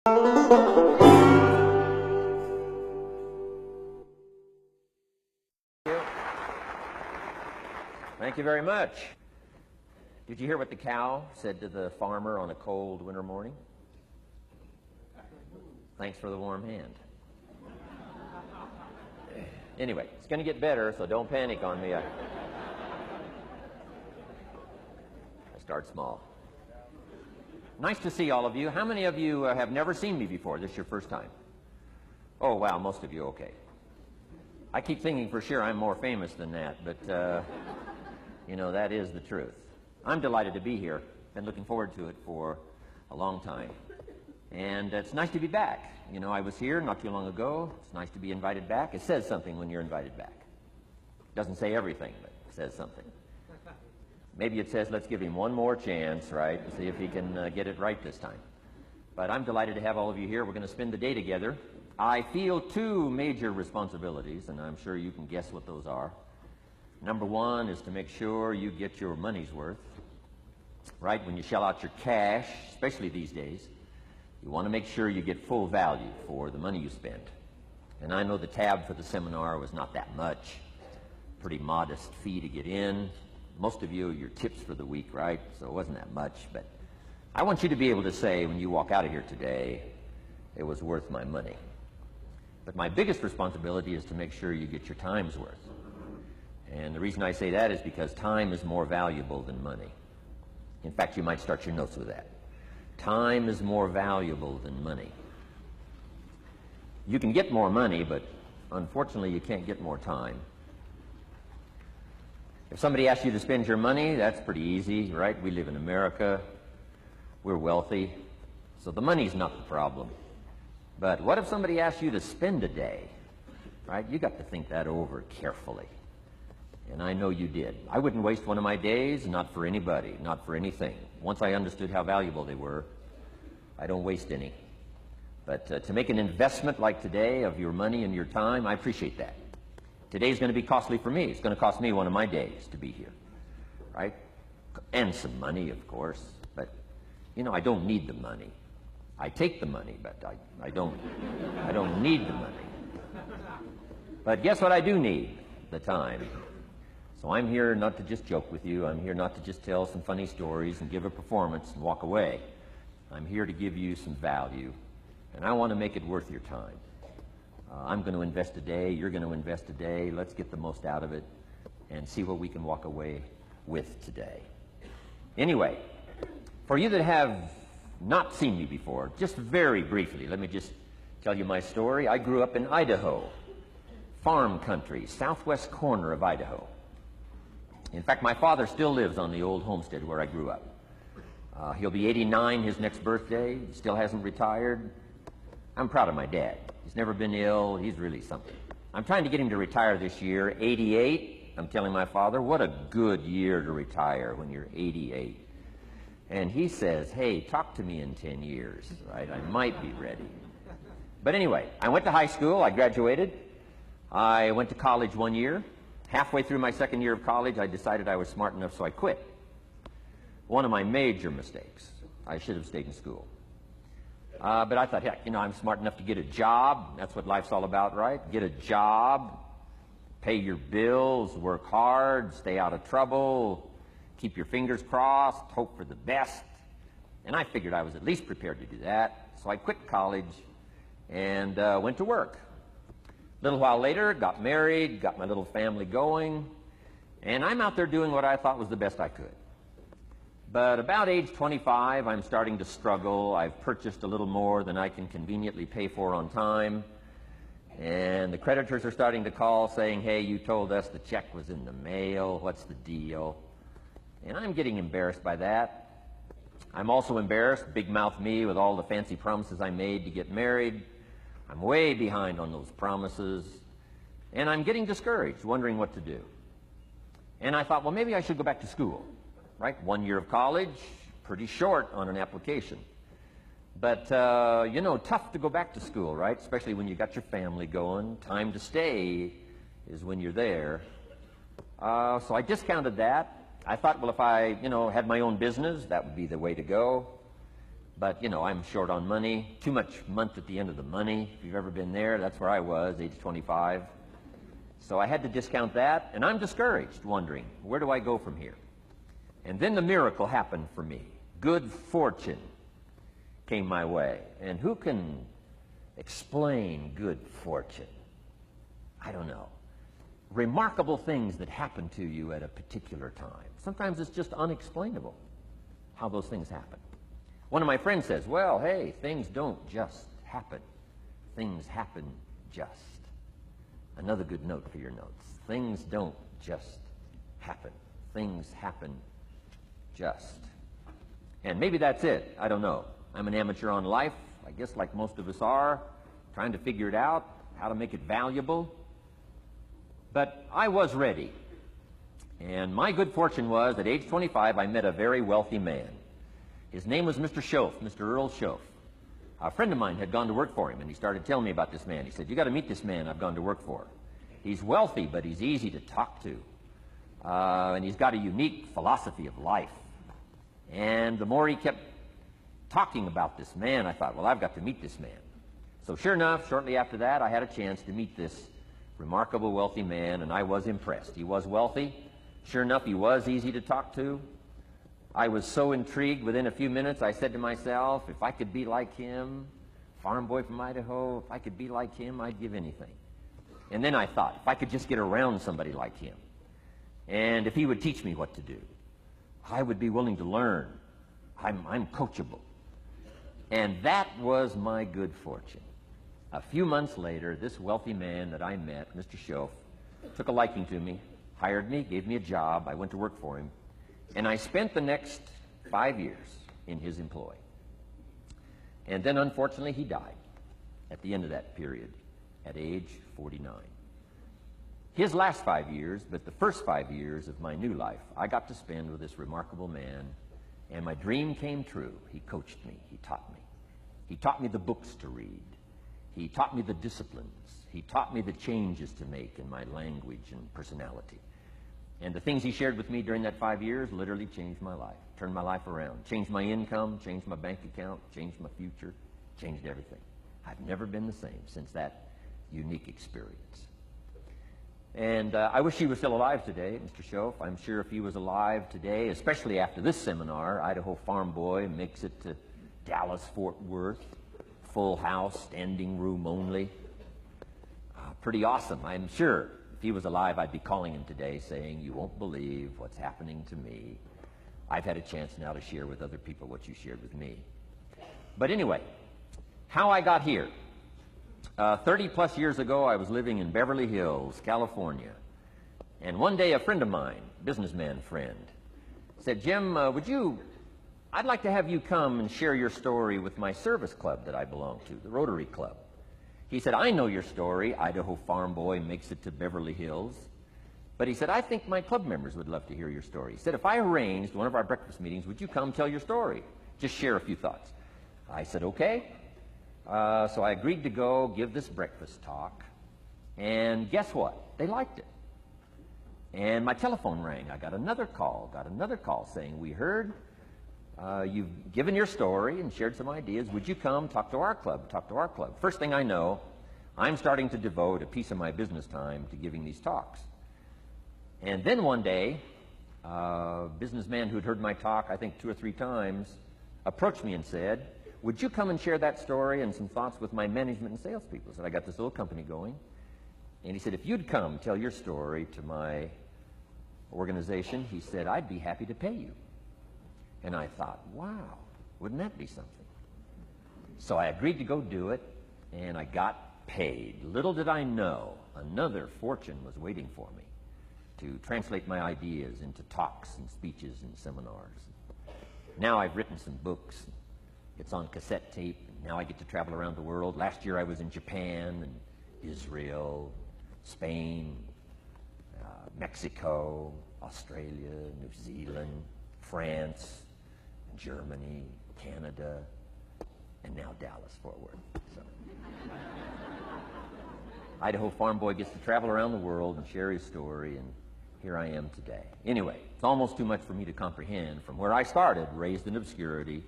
Thank you very much. Did you hear what the cow said to the farmer on a cold winter morning? Thanks for the warm hand. Anyway, it's going to get better, so don't panic on me. I start small. Nice to see all of you. How many of you have never seen me before? This is your first time? Oh, wow, most of you, okay. I keep thinking for sure I'm more famous than that, but you know, that is the truth. I'm delighted to be here. Been looking forward to it for a long time. And it's nice to be back. You know, I was here not too long ago. It's nice to be invited back. It says something when you're invited back. It doesn't say everything, but it says something. Maybe it says, let's give him one more chance, right, to see if he can get it right this time. But I'm delighted to have all of you here. We're going to spend the day together. I feel two major responsibilities, and I'm sure you can guess what those are. Number one is to make sure you get your money's worth, right? When you shell out your cash, especially these days, you want to make sure you get full value for the money you spend. And I know the tab for the seminar was not that much. Pretty modest fee to get in. Most of you, your tips for the week, right? So it wasn't that much. But I want you to be able to say when you walk out of here today, it was worth my money. But my biggest responsibility is to make sure you get your time's worth. And the reason I say that is because time is more valuable than money. In fact, you might start your notes with that. Time is more valuable than money. You can get more money, but unfortunately you can't get more time. If somebody asks you to spend your money, that's pretty easy, right? We live in America. We're wealthy. So the money's not the problem. But what if somebody asks you to spend a day, right? You got to think that over carefully. And I know you did. I wouldn't waste one of my days, not for anybody, not for anything. Once I understood how valuable they were, I don't waste any. But to make an investment like today of your money and your time, I appreciate that. Today's going to be costly for me. It's going to cost me one of my days to be here, right? And some money, of course. But, you know, I don't need the money. I take the money, but I don't need the money. But guess what I do need? The time. So I'm here not to just joke with you. I'm here not to just tell some funny stories and give a performance and walk away. I'm here to give you some value, and I want to make it worth your time. I'm going to invest a day. You're going to invest a day. Let's get the most out of it and see what we can walk away with today. Anyway, for you that have not seen me before, just very briefly, let me just tell you my story. I grew up in Idaho, farm country, southwest corner of Idaho. In fact, my father still lives on the old homestead where I grew up. He'll be 89 his next birthday. He still hasn't retired. I'm proud of my dad. He's never been ill. He's really something. I'm trying to get him to retire this year, 88. I'm telling my father, what a good year to retire when you're 88. And he says, hey, talk to me in 10 years, right? I might be ready. But anyway, I went to high school. I graduated. I went to college 1 year. Halfway through my second year of college, I decided I was smart enough, so I quit. One of my major mistakes. I should have stayed in school. But I thought, heck, you know, I'm smart enough to get a job. That's what life's all about, right? Get a job, pay your bills, work hard, stay out of trouble, keep your fingers crossed, hope for the best. And I figured I was at least prepared to do that. So I quit college and went to work. A little while later, got married, got my little family going, and I'm out there doing what I thought was the best I could. But about age 25, I'm starting to struggle. I've purchased a little more than I can conveniently pay for on time, and the creditors are starting to call saying, hey, you told us the check was in the mail. What's the deal? And I'm getting embarrassed by that. I'm also embarrassed, big mouth me, with all the fancy promises I made to get married. I'm way behind on those promises, and I'm getting discouraged, wondering what to do. And I thought, well, maybe I should go back to school, right? 1 year of college, pretty short on an application. But, you know, tough to go back to school, right? Especially when you got your family going. Time to stay is when you're there. So I discounted that. I thought, well, if I, you know, had my own business, that would be the way to go. But, you know, I'm short on money, too much month at the end of the money. If you've ever been there, that's where I was, age 25. So I had to discount that, and I'm discouraged, wondering, where do I go from here? And then the miracle happened for me. Good fortune came my way. And who can explain good fortune? I don't know. Remarkable things that happen to you at a particular time. Sometimes it's just unexplainable how those things happen. One of my friends says, well, hey, things don't just happen. Things happen just. Another good note for your notes. Things don't just happen. Things happen just. And maybe that's it. I don't know. I'm an amateur on life, I guess like most of us are, trying to figure it out, how to make it valuable. But I was ready. And my good fortune was, at age 25, I met a very wealthy man. His name was Mr. Schoaf, Mr. Earl Schoaf. A friend of mine had gone to work for him, and he started telling me about this man. He said, you got to meet this man I've gone to work for. He's wealthy, but he's easy to talk to. And he's got a unique philosophy of life. And the more he kept talking about this man, I thought, well, I've got to meet this man. So sure enough, shortly after that, I had a chance to meet this remarkable wealthy man, and I was impressed. He was wealthy. Sure enough, he was easy to talk to. I was so intrigued, within a few minutes, I said to myself, if I could be like him, farm boy from Idaho, if I could be like him, I'd give anything. And then I thought, if I could just get around somebody like him, and if he would teach me what to do, I would be willing to learn. I'm coachable. And that was my good fortune. A few months later, this wealthy man that I met, Mr. Schoaf, took a liking to me, hired me, gave me a job. I went to work for him. And I spent the next 5 years in his employ. And then, unfortunately, he died at the end of that period, at age 49. His last 5 years, but the first 5 years of my new life, I got to spend with this remarkable man, and my dream came true. He coached me. He taught me. He taught me the books to read. He taught me the disciplines. He taught me the changes to make in my language and personality. And the things he shared with me during that 5 years literally changed my life, turned my life around, changed my income, changed my bank account, changed my future, changed everything. I've never been the same since that unique experience. And I wish he was still alive today, Mr. Schoaf. I'm sure if he was alive today, especially after this seminar, Idaho Farm Boy makes it to Dallas, Fort Worth, full house, standing room only. Pretty awesome, I'm sure. If he was alive, I'd be calling him today saying, you won't believe what's happening to me. I've had a chance now to share with other people what you shared with me. But anyway, how I got here. 30-plus years ago, I was living in Beverly Hills, California. And one day, a friend of mine, businessman friend, said, Jim, I'd like to have you come and share your story with my service club that I belong to, the Rotary Club. He said, I know your story, Idaho Farm Boy makes it to Beverly Hills. But he said, I think my club members would love to hear your story. He said, if I arranged one of our breakfast meetings, would you come tell your story? Just share a few thoughts. I said, okay. So I agreed to go give this breakfast talk. And guess what? They liked it. And my telephone rang. I got another call saying, we heard you've given your story and shared some ideas. Would you come talk to our club? First thing I know, I'm starting to devote a piece of my business time to giving these talks. And then one day, a businessman who'd heard my talk, I think 2 or 3 times, approached me and said, would you come and share that story and some thoughts with my management and salespeople? I said, I got this little company going. And he said, if you'd come tell your story to my organization, he said, I'd be happy to pay you. And I thought, wow, wouldn't that be something? So I agreed to go do it, and I got paid. Little did I know, another fortune was waiting for me to translate my ideas into talks and speeches and seminars. Now I've written some books. It's on cassette tape. And now I get to travel around the world. Last year I was in Japan and Israel, Spain, Mexico, Australia, New Zealand, France, Germany, Canada, and now Dallas, Fort Worth. So. Idaho Farm Boy gets to travel around the world and share his story, and here I am today. Anyway, it's almost too much for me to comprehend. From where I started, raised in obscurity,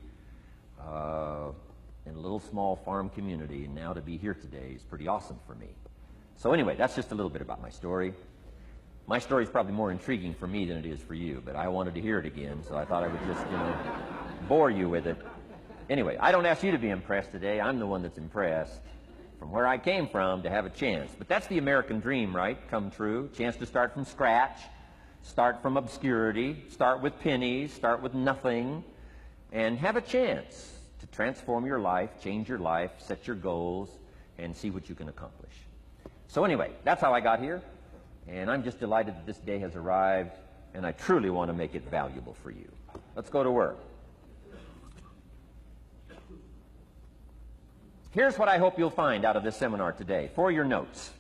in a little small farm community, and now to be here today is pretty awesome for me. So anyway, that's just a little bit about my story. My story is probably more intriguing for me than it is for you, but I wanted to hear it again, so I thought I would just, bore you with it. Anyway, I don't ask you to be impressed today. I'm the one that's impressed from where I came from to have a chance. But that's the American dream, right? Come true. Chance to start from scratch, start from obscurity, start with pennies, start with nothing, and have a chance to transform your life, change your life, set your goals, and see what you can accomplish. So anyway, that's how I got here, and I'm just delighted that this day has arrived, and I truly want to make it valuable for you. Let's go to work. Here's what I hope you'll find out of this seminar today, for your notes.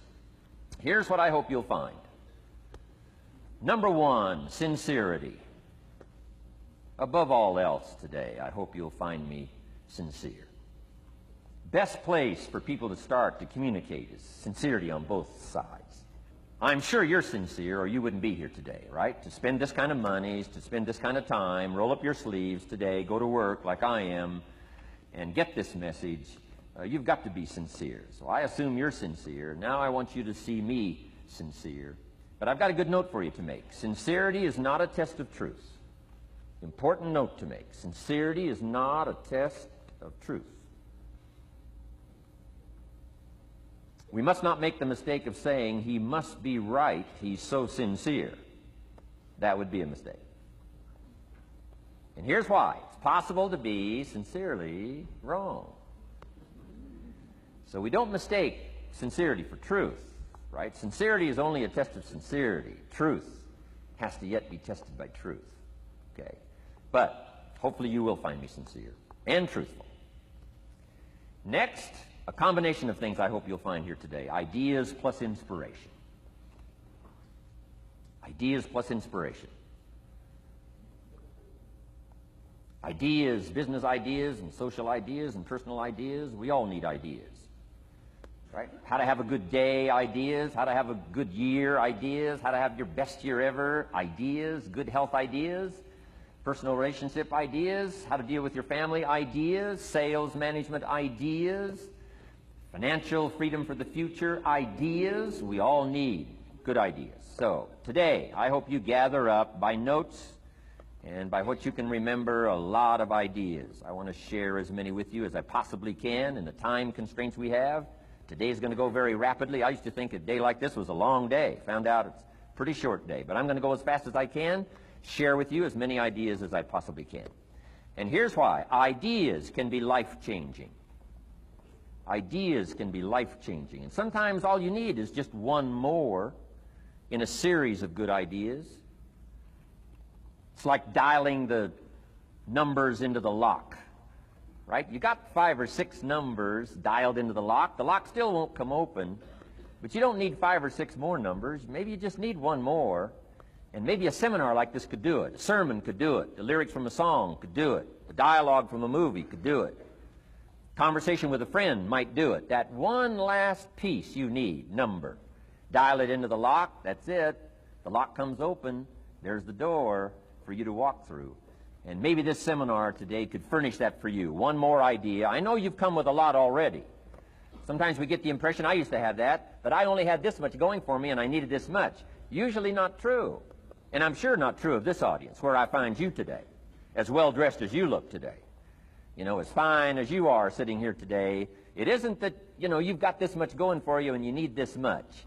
Here's what I hope you'll find. Number one, sincerity. Above all else today, I hope you'll find me sincere. Best place for people to start to communicate is sincerity on both sides. I'm sure you're sincere or you wouldn't be here today, right? To spend this kind of money, to spend this kind of time, roll up your sleeves today, go to work like I am, and get this message. You've got to be sincere. So I assume you're sincere. Now I want you to see me sincere. But I've got a good note for you to make. Sincerity is not a test of truth. Important note to make. Sincerity is not a test of truth. We must not make the mistake of saying he must be right, he's so sincere. That would be a mistake. And here's why. It's possible to be sincerely wrong. So we don't mistake sincerity for truth, right? Sincerity is only a test of sincerity. Truth has to yet be tested by truth, okay? But hopefully you will find me sincere and truthful. Next, a combination of things I hope you'll find here today. Ideas plus inspiration. Ideas plus inspiration. Ideas, business ideas and social ideas and personal ideas, we all need ideas. Right? How to have a good day ideas, how to have a good year ideas, how to have your best year ever ideas, good health ideas, personal relationship ideas, how to deal with your family ideas, sales management ideas, financial freedom for the future ideas. We all need good ideas. So today, I hope you gather up by notes and by what you can remember a lot of ideas. I want to share as many with you as I possibly can in the time constraints we have. Today's going to go very rapidly. I used to think a day like this was a long day. Found out it's a pretty short day. But I'm going to go as fast as I can, share with you as many ideas as I possibly can. And here's why. Ideas can be life-changing. Ideas can be life-changing. And sometimes all you need is just one more in a series of good ideas. It's like dialing the numbers into the lock. Right? You got 5 or 6 numbers dialed into the lock. The lock still won't come open, but you don't need 5 or 6 more numbers. Maybe you just need one more, and maybe a seminar like this could do it. A sermon could do it. The lyrics from a song could do it. The dialogue from a movie could do it. Conversation with a friend might do it. That one last piece you need, number. Dial it into the lock. That's it. The lock comes open. There's the door for you to walk through. And maybe this seminar today could furnish that for you. One more idea. I know you've come with a lot already. Sometimes we get the impression, I used to have that, but I only had this much going for me and I needed this much. Usually not true. And I'm sure not true of this audience, where I find you today, as well dressed as you look today. You know, as fine as you are sitting here today, it isn't that, you've got this much going for you and you need this much.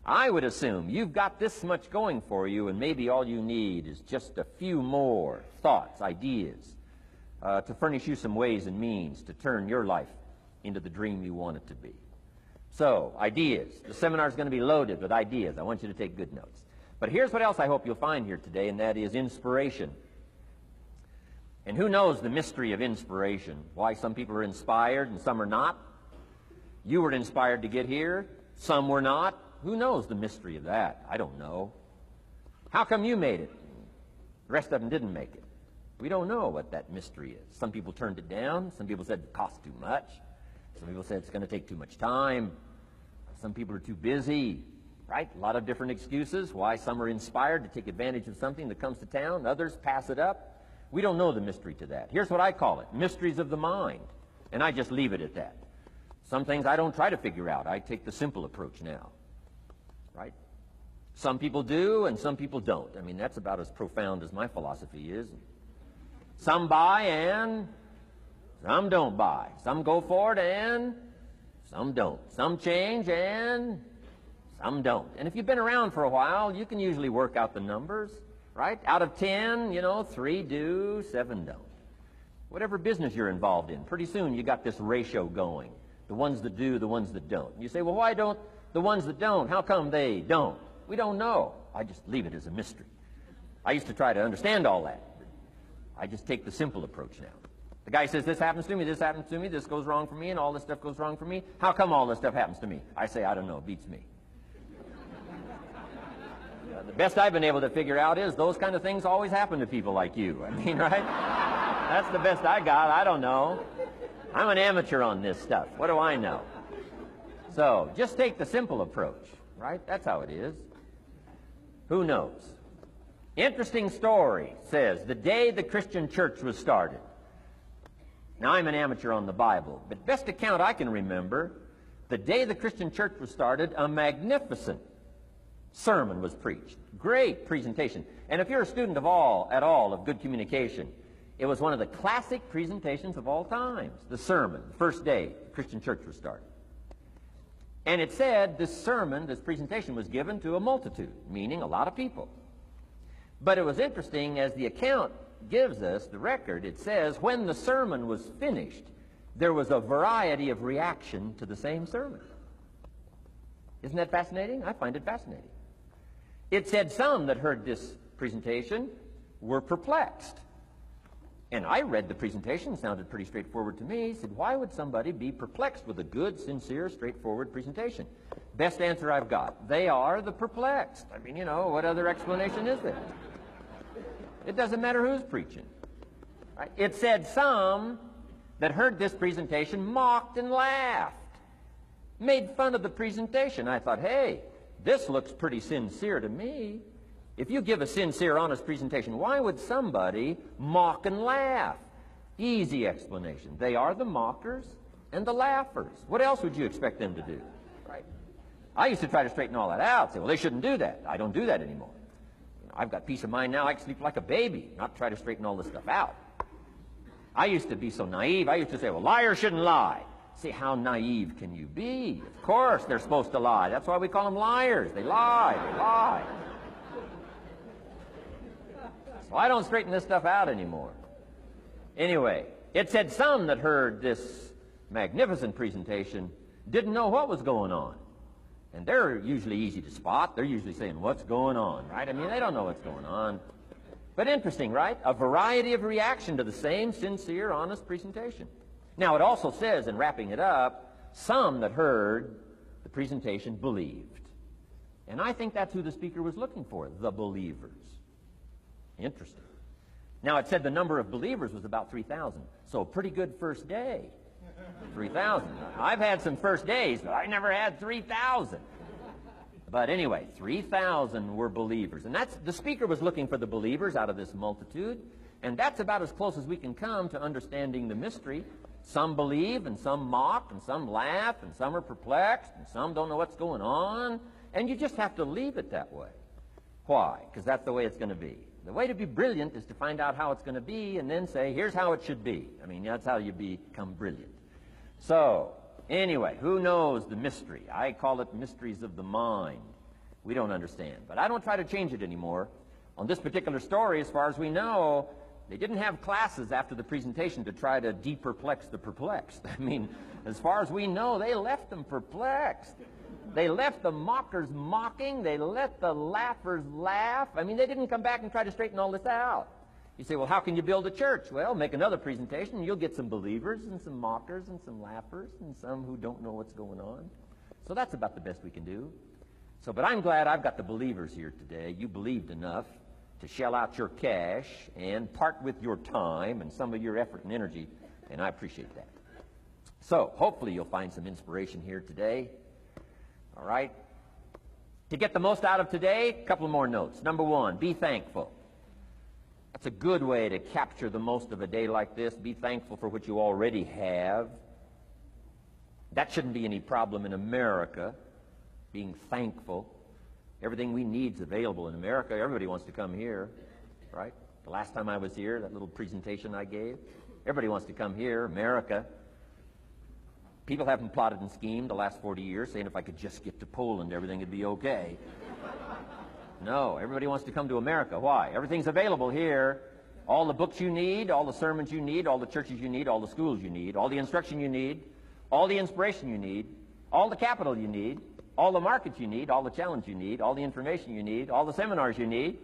I would assume you've got this much going for you, and maybe all you need is just a few more thoughts, ideas, to furnish you some ways and means to turn your life into the dream you want it to be. So, ideas. The seminar is going to be loaded with ideas. I want you to take good notes. But here's what else I hope you'll find here today, and that is inspiration. And who knows the mystery of inspiration? Why some people are inspired and some are not? You were inspired to get here. Some were not. Who knows the mystery of that? I don't know. How come you made it? The rest of them didn't make it. We don't know what that mystery is. Some people turned it down. Some people said it costs too much. Some people said it's going to take too much time. Some people are too busy, right? A lot of different excuses why some are inspired to take advantage of something that comes to town. Others pass it up. We don't know the mystery to that. Here's what I call it, mysteries of the mind. And I just leave it at that. Some things I don't try to figure out. I take the simple approach now. Right? Some people do and some people don't. I mean, that's about as profound as my philosophy is. Some buy and some don't buy. Some go for it and some don't. Some change and some don't. And if you've been around for a while, you can usually work out the numbers, right? Out of 10, 3 do, 7 don't. Whatever business you're involved in, pretty soon you got this ratio going. The ones that do, the ones that don't. You say, well, why don't the ones that don't, how come they don't? We don't know. I just leave it as a mystery. I used to try to understand all that. I just take the simple approach now. The guy says, this happens to me, this happens to me, this goes wrong for me, and all this stuff goes wrong for me. How come all this stuff happens to me? I say, I don't know, it beats me. The best I've been able to figure out is those kind of things always happen to people like you. I mean, right? That's the best I got. I don't know. I'm an amateur on this stuff. What do I know? So, just take the simple approach, right? That's how it is. Who knows? Interesting story says, the day the Christian church was started. Now, I'm an amateur on the Bible, but best account I can remember, the day the Christian church was started, a magnificent sermon was preached. Great presentation. And if you're a student at all of good communication, it was one of the classic presentations of all times. The sermon, the first day the Christian church was started. And it said this sermon, this presentation was given to a multitude, meaning a lot of people. But it was interesting, as the account gives us, the record, it says, when the sermon was finished, there was a variety of reaction to the same sermon. Isn't that fascinating? I find it fascinating. It said some that heard this presentation were perplexed. And I read the presentation, sounded pretty straightforward to me. Said, why would somebody be perplexed with a good, sincere, straightforward presentation? Best answer I've got. They are the perplexed. I mean, what other explanation is there? It doesn't matter who's preaching. Right? It said some that heard this presentation mocked and laughed, made fun of the presentation. I thought, hey, this looks pretty sincere to me. If you give a sincere, honest presentation, why would somebody mock and laugh? Easy explanation. They are the mockers and the laughers. What else would you expect them to do? Right? I used to try to straighten all that out. Say, well, they shouldn't do that. I don't do that anymore. I've got peace of mind now. I can sleep like a baby, not try to straighten all this stuff out. I used to be so naive. I used to say, well, liars shouldn't lie. See, how naive can you be? Of course they're supposed to lie. That's why we call them liars. They lie. They lie. So I don't straighten this stuff out anymore. Anyway, it said some that heard this magnificent presentation didn't know what was going on. And they're usually easy to spot. They're usually saying, what's going on, right? I mean, they don't know what's going on. But interesting, right? A variety of reaction to the same sincere, honest presentation. Now, it also says, in wrapping it up, some that heard the presentation believed. And I think that's who the speaker was looking for, the believers. Interesting. Now, it said the number of believers was about 3,000. So a pretty good first day. 3,000. I've had some first days, but I never had 3,000. But anyway, 3,000 were believers. And the speaker was looking for the believers out of this multitude. And that's about as close as we can come to understanding the mystery. Some believe, and some mock, and some laugh, and some are perplexed, and some don't know what's going on. And you just have to leave it that way. Why? Because that's the way it's going to be. The way to be brilliant is to find out how it's going to be and then say, here's how it should be. I mean, that's how you become brilliant. So, anyway, who knows the mystery? I call it mysteries of the mind. We don't understand. But I don't try to change it anymore. On this particular story, as far as we know, they didn't have classes after the presentation to try to de-perplex the perplexed. I mean, as far as we know, they left them perplexed. They left the mockers mocking. They let the laughers laugh. I mean, they didn't come back and try to straighten all this out. You say, well, how can you build a church? Well, make another presentation, and you'll get some believers and some mockers and some laughers and some who don't know what's going on. So that's about the best we can do. So, but I'm glad I've got the believers here today. You believed enough to shell out your cash and part with your time and some of your effort and energy, and I appreciate that. So, hopefully you'll find some inspiration here today. All right? To get the most out of today, a couple of more notes. Number one, be thankful. That's a good way to capture the most of a day like this. Be thankful for what you already have. That shouldn't be any problem in America, being thankful. Everything we need is available in America. Everybody wants to come here, right? The last time I was here, that little presentation I gave, everybody wants to come here, America. People haven't plotted and schemed the last 40 years saying if I could just get to Poland, everything would be okay. No, everybody wants to come to America. Why? Everything's available here. All the books you need, all the sermons you need, all the churches you need, all the schools you need, all the instruction you need, all the inspiration you need, all the capital you need, all the markets you need, all the challenge you need, all the information you need, all the seminars you need.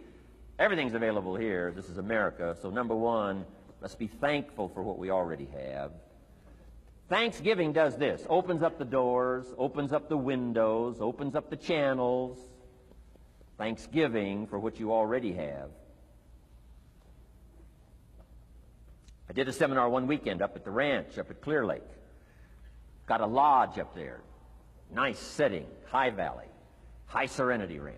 Everything's available here. This is America. So number one, let's be thankful for what we already have. Thanksgiving does this. Opens up the doors, opens up the windows, opens up the channels. Thanksgiving for what you already have. I did a seminar one weekend up at the ranch, up at Clear Lake. Got a lodge up there. Nice setting, high valley, high serenity ranch.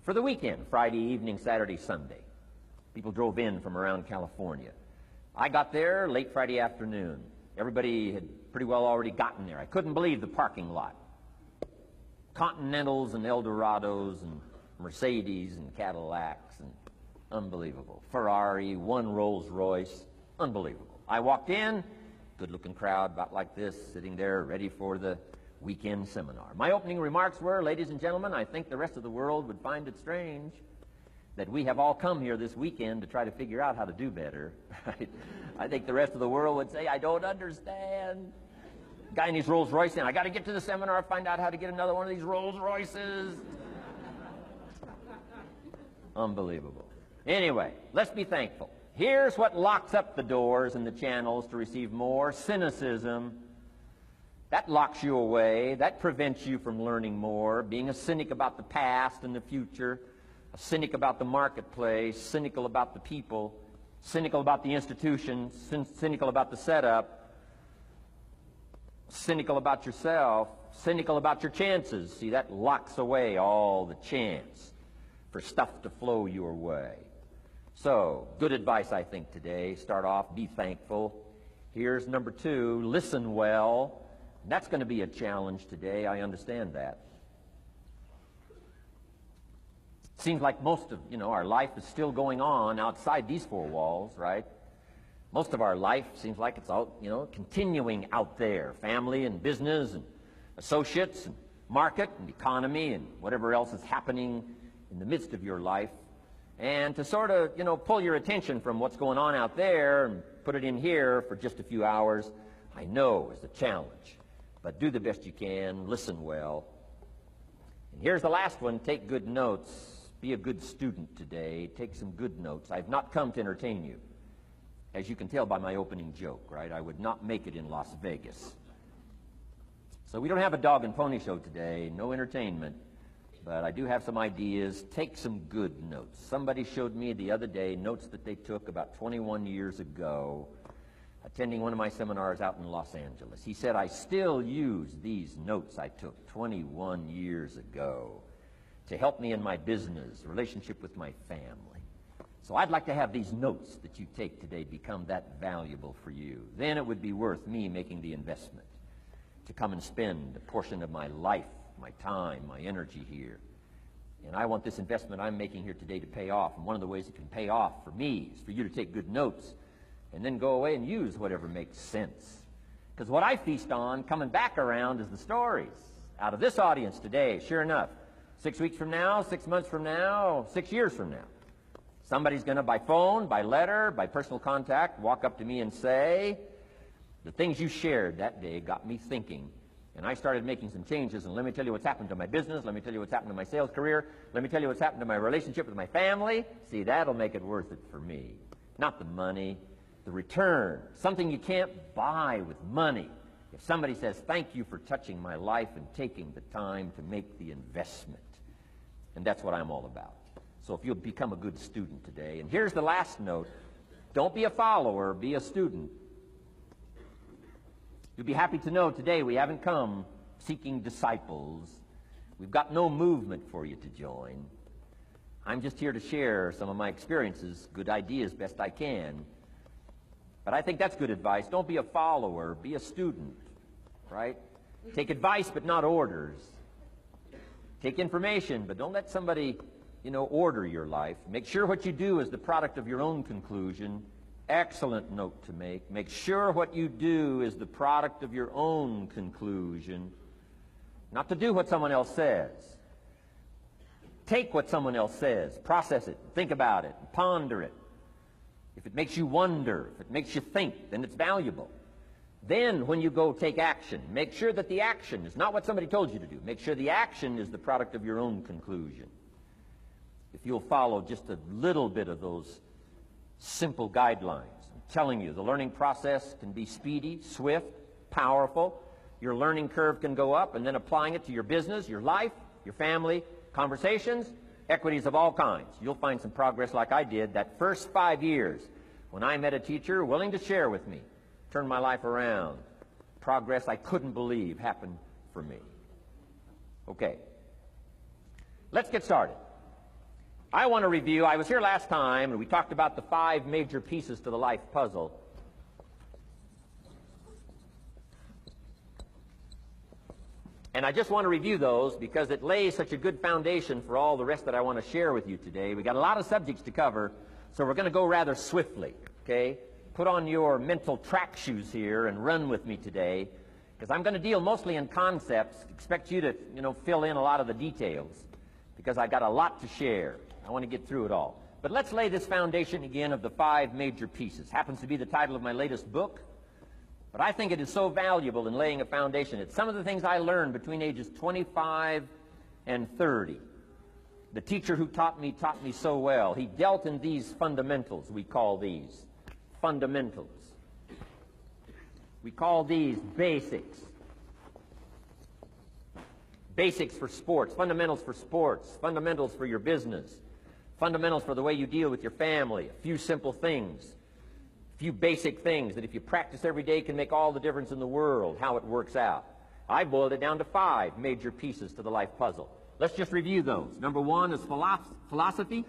For the weekend, Friday evening, Saturday, Sunday. People drove in from around California. I got there late Friday afternoon. Everybody had pretty well already gotten there. I couldn't believe the parking lot. Continentals and Eldorados and Mercedes and Cadillacs and unbelievable. Ferrari, one Rolls Royce, unbelievable. I walked in, good-looking crowd about like this, sitting there ready for the weekend seminar. My opening remarks were, ladies and gentlemen, I think the rest of the world would find it strange that we have all come here this weekend to try to figure out how to do better. Right? I think the rest of the world would say, I don't understand. Guy in his Rolls Royce, and I got to get to the seminar, find out how to get another one of these Rolls Royces. Unbelievable. Anyway, let's be thankful. Here's what locks up the doors and the channels to receive more: cynicism. That locks you away. That prevents you from learning more. Being a cynic about the past and the future, a cynic about the marketplace, cynical about the people, cynical about the institutions, cynical about the setup, cynical about yourself, cynical about your chances. See, that locks away all the chance for stuff to flow your way. So, good advice, I think, today. Start off, be thankful. Here's number two, listen well. That's going to be a challenge today. I understand that. Seems like most of, our life is still going on outside these four walls, right? Most of our life seems like it's out, continuing out there. Family and business and associates and market and economy and whatever else is happening in the midst of your life. And to sort of, pull your attention from what's going on out there and put it in here for just a few hours, I know is a challenge. But do the best you can, listen well. And here's the last one, take good notes. Be a good student today. Take some good notes. I've not come to entertain you. As you can tell by my opening joke, right? I would not make it in Las Vegas. So we don't have a dog and pony show today, no entertainment. But I do have some ideas. Take some good notes. Somebody showed me the other day notes that they took about 21 years ago, attending one of my seminars out in Los Angeles. He said, I still use these notes I took 21 years ago to help me in my business, relationship with my family. So I'd like to have these notes that you take today become that valuable for you. Then it would be worth me making the investment to come and spend a portion of my life, my time, my energy here. And I want this investment I'm making here today to pay off. And one of the ways it can pay off for me is for you to take good notes and then go away and use whatever makes sense. Because what I feast on coming back around is the stories out of this audience today. Sure enough, 6 weeks from now, 6 months from now, 6 years from now, somebody's going to, by phone, by letter, by personal contact, walk up to me and say, the things you shared that day got me thinking. And I started making some changes, and let me tell you what's happened to my business. Let me tell you what's happened to my sales career. Let me tell you what's happened to my relationship with my family. See, that'll make it worth it for me. Not the money, the return. Something you can't buy with money. If somebody says, thank you for touching my life and taking the time to make the investment. And that's what I'm all about. So if you'll become a good student today. And here's the last note. Don't be a follower, be a student. You'll be happy to know today we haven't come seeking disciples. We've got no movement for you to join. I'm just here to share some of my experiences, good ideas best I can. But I think that's good advice. Don't be a follower, be a student, right? Take advice but not orders. Take information, but don't let somebody, order your life. Make sure what you do is the product of your own conclusion. Excellent note to make. Make sure what you do is the product of your own conclusion. Not to do what someone else says. Take what someone else says, process it, think about it, ponder it. If it makes you wonder, if it makes you think, then it's valuable. Then when you go take action, make sure that the action is not what somebody told you to do. Make sure the action is the product of your own conclusion. If you'll follow just a little bit of those simple guidelines, I'm telling you, the learning process can be speedy, swift, powerful. Your learning curve can go up, and then applying it to your business, your life, your family, conversations, equities of all kinds. You'll find some progress like I did that first 5 years when I met a teacher willing to share with me, turned my life around. Progress I couldn't believe happened for me. Okay, let's get started. I want to review, I was here last time and we talked about the 5 major pieces to the life puzzle. And I just want to review those because it lays such a good foundation for all the rest that I want to share with you today. We got a lot of subjects to cover, so we're going to go rather swiftly, okay? Put on your mental track shoes here and run with me today, because I'm going to deal mostly in concepts. Expect you to, fill in a lot of the details, because I got a lot to share. I want to get through it all. But let's lay this foundation again of the 5 major pieces. Happens to be the title of my latest book. But I think it is so valuable in laying a foundation. It's some of the things I learned between ages 25 and 30. The teacher who taught me so well. He dealt in these fundamentals, we call these. Fundamentals. We call these basics. Basics for sports, fundamentals for sports, fundamentals for your business, fundamentals for the way you deal with your family, a few simple things. Few basic things that if you practice every day can make all the difference in the world, how it works out. I boiled it down to 5 major pieces to the life puzzle. Let's just review those. Number 1 is philosophy.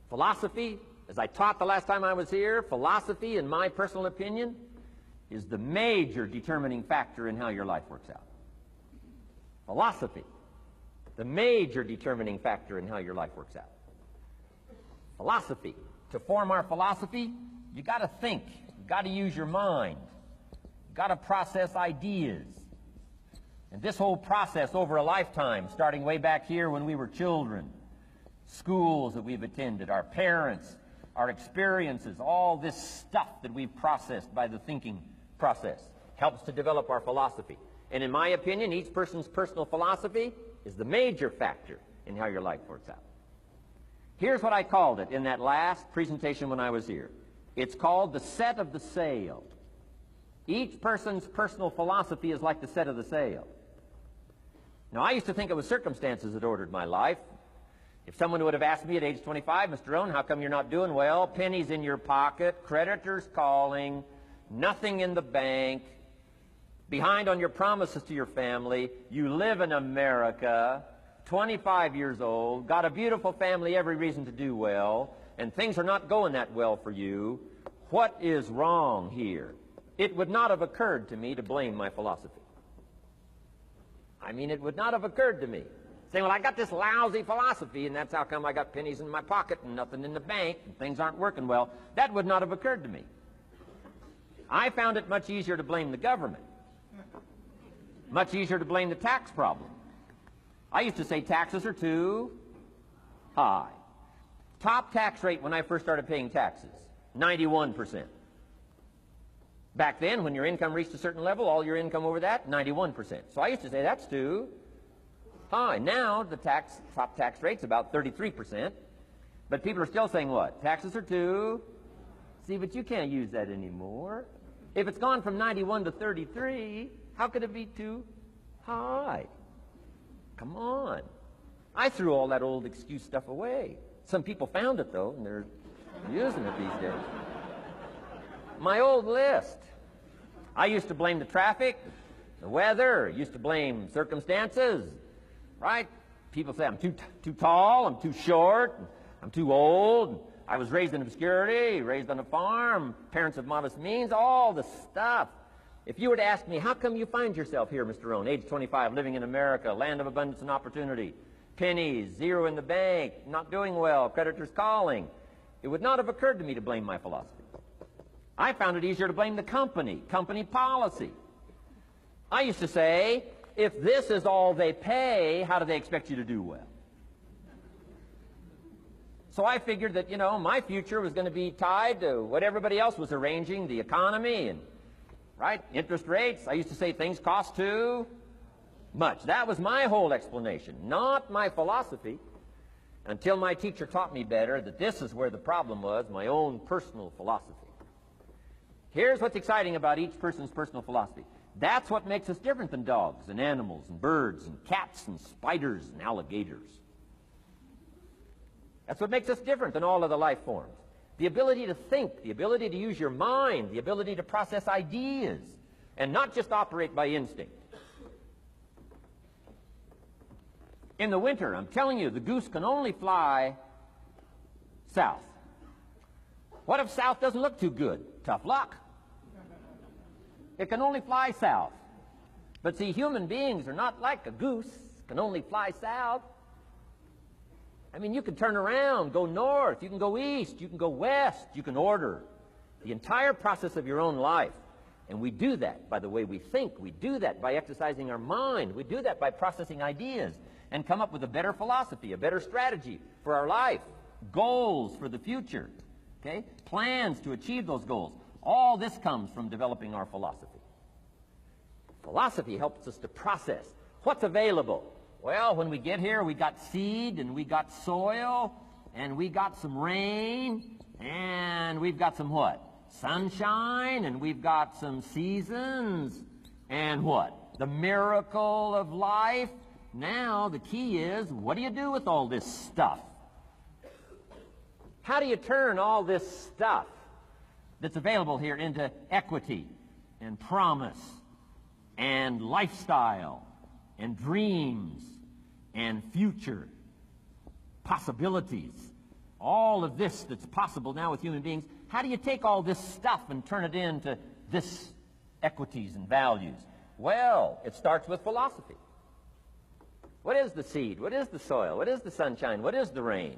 Philosophy, as I taught the last time I was here, philosophy, in my personal opinion, is the major determining factor in how your life works out. Philosophy, the major determining factor in how your life works out. Philosophy. To form our philosophy, you got to think. You got to use your mind. You got to process ideas. And this whole process over a lifetime, starting way back here when we were children, schools that we've attended, our parents, our experiences, all this stuff that we've processed by the thinking process helps to develop our philosophy. And in my opinion, each person's personal philosophy is the major factor in how your life works out. Here's what I called it in that last presentation when I was here. It's called the set of the sail. Each person's personal philosophy is like the set of the sail. Now, I used to think it was circumstances that ordered my life. If someone would have asked me at age 25, Mr. Rohn, how come you're not doing well? Pennies in your pocket, creditors calling, nothing in the bank, behind on your promises to your family, you live in America, 25 years old, got a beautiful family, every reason to do well, and things are not going that well for you. What is wrong here? It would not have occurred to me to blame my philosophy. I mean, it would not have occurred to me. Saying, well, I got this lousy philosophy, and that's how come I got pennies in my pocket and nothing in the bank, and things aren't working well. That would not have occurred to me. I found it much easier to blame the government. Much easier to blame the tax problem. I used to say taxes are too high. Top tax rate when I first started paying taxes, 91%. Back then, when your income reached a certain level, all your income over that, 91%. So I used to say that's too high. Now the top tax rate's about 33%. But people are still saying what? Taxes are too. See, but you can't use that anymore. If it's gone from 91 to 33, how could it be too high? Come on. I threw all that old excuse stuff away. Some people found it, though, and they're using it these days. My old list. I used to blame the traffic, the weather, used to blame circumstances, right? People say I'm too tall, I'm too short, I'm too old, I was raised in obscurity, raised on a farm, parents of modest means, all the stuff. If you were to ask me, how come you find yourself here, Mr. Rohn, age 25, living in America, land of abundance and opportunity, pennies, zero in the bank, not doing well, creditors calling, it would not have occurred to me to blame my philosophy. I found it easier to blame the company policy. I used to say, if this is all they pay, how do they expect you to do well? So I figured that, you know, my future was going to be tied to what everybody else was arranging, the economy and, right, interest rates. I used to say things cost too much. That was my whole explanation, not my philosophy, until my teacher taught me better that this is where the problem was, my own personal philosophy. Here's what's exciting about each person's personal philosophy. That's what makes us different than dogs and animals and birds and cats and spiders and alligators. That's what makes us different than all of the life forms. The ability to think, the ability to use your mind, the ability to process ideas, and not just operate by instinct. In the winter, I'm telling you, the goose can only fly south. What if south doesn't look too good? Tough luck. It can only fly south. But see, human beings are not like a goose, can only fly south. I mean, you can turn around, go north, you can go east, you can go west, you can order the entire process of your own life. And we do that by the way we think. We do that by exercising our mind. We do that by processing ideas and come up with a better philosophy, a better strategy for our life, goals for the future, okay? Plans to achieve those goals. All this comes from developing our philosophy. Philosophy helps us to process what's available. Well, when we get here, we got seed, and we got soil, and we got some rain, and we've got some what? Sunshine, and we've got some seasons, and what? The miracle of life. Now, the key is, what do you do with all this stuff? How do you turn all this stuff that's available here into equity and promise and lifestyle and dreams and future possibilities? All of this that's possible now with human beings, how do you take all this stuff and turn it into this equities and values? Well, it starts with philosophy. What is the seed? What is the soil? What is the sunshine? What is the rain?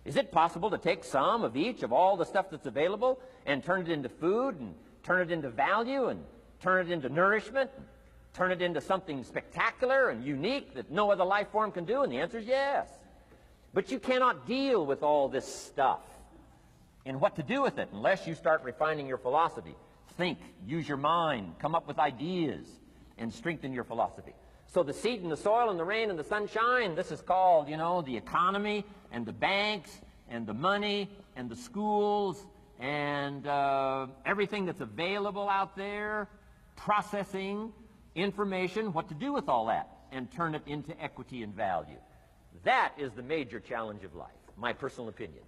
Is it possible to take some of each of all the stuff that's available and turn it into food and turn it into value and turn it into nourishment and turn it into something spectacular and unique that no other life form can do? And the answer is yes. But you cannot deal with all this stuff and what to do with it unless you start refining your philosophy. Think, use your mind, come up with ideas, and strengthen your philosophy. So the seed and the soil and the rain and the sunshine, this is called, you know, the economy and the banks and the money and the schools and everything that's available out there, processing information, what to do with all that, and turn it into equity and value. That is the major challenge of life, my personal opinion.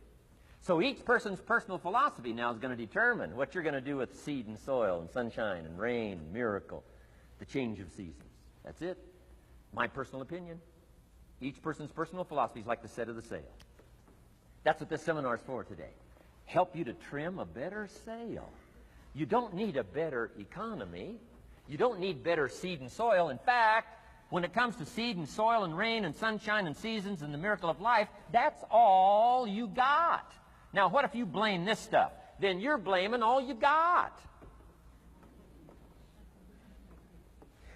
So each person's personal philosophy now is going to determine what you're going to do with seed and soil and sunshine and rain and miracle, the change of seasons. That's it. My personal opinion. Each person's personal philosophy is like the set of the sail. That's what this seminar is for today. Help you to trim a better sail. You don't need a better economy. You don't need better seed and soil. In fact, when it comes to seed and soil and rain and sunshine and seasons and the miracle of life, that's all you got. Now, what if you blame this stuff? Then you're blaming all you got.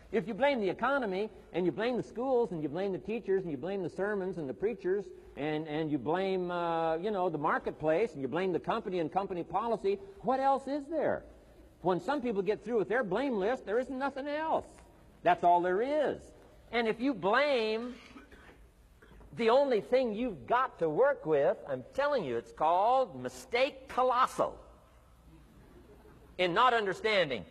If you blame the economy, and you blame the schools, and you blame the teachers, and you blame the sermons and the preachers, and you blame, you know, the marketplace, and you blame the company and company policy, what else is there? When some people get through with their blame list, there isn't nothing else. That's all there is. And if you blame the only thing you've got to work with, I'm telling you, it's called mistake colossal in not understanding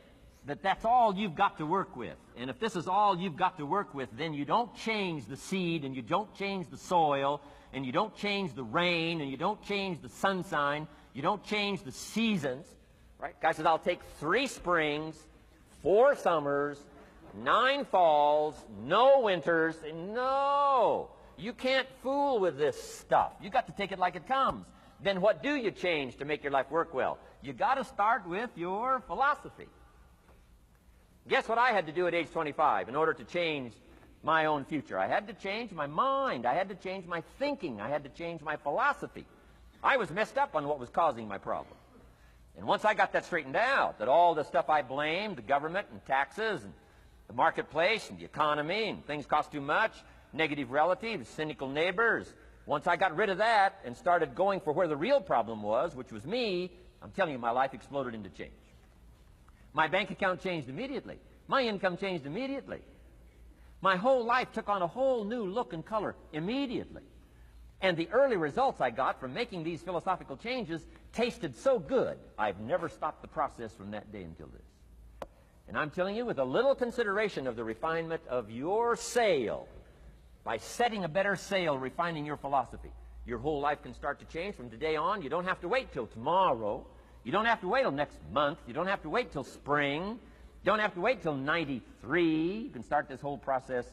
that that's all you've got to work with. And if this is all you've got to work with, then you don't change the seed, and you don't change the soil, and you don't change the rain, and you don't change the sunshine, you don't change the seasons. Right? Guy says, I'll take 3 springs, 4 summers, 9 falls, no winters. No, you can't fool with this stuff. You got to take it like it comes. Then what do you change to make your life work well? You got to start with your philosophy. Guess what I had to do at age 25 in order to change my own future? I had to change my mind. I had to change my thinking. I had to change my philosophy. I was messed up on what was causing my problem. And once I got that straightened out, that all the stuff I blamed, the government and taxes and the marketplace and the economy and things cost too much, negative relatives, cynical neighbors, once I got rid of that and started going for where the real problem was, which was me, I'm telling you, my life exploded into change. My bank account changed immediately. My income changed immediately. My whole life took on a whole new look and color immediately. And the early results I got from making these philosophical changes tasted so good, I've never stopped the process from that day until this. And I'm telling you, with a little consideration of the refinement of your sail, by setting a better sail, refining your philosophy, your whole life can start to change from today on. You don't have to wait till tomorrow. You don't have to wait till next month. You don't have to wait till spring. You don't have to wait till 93. You can start this whole process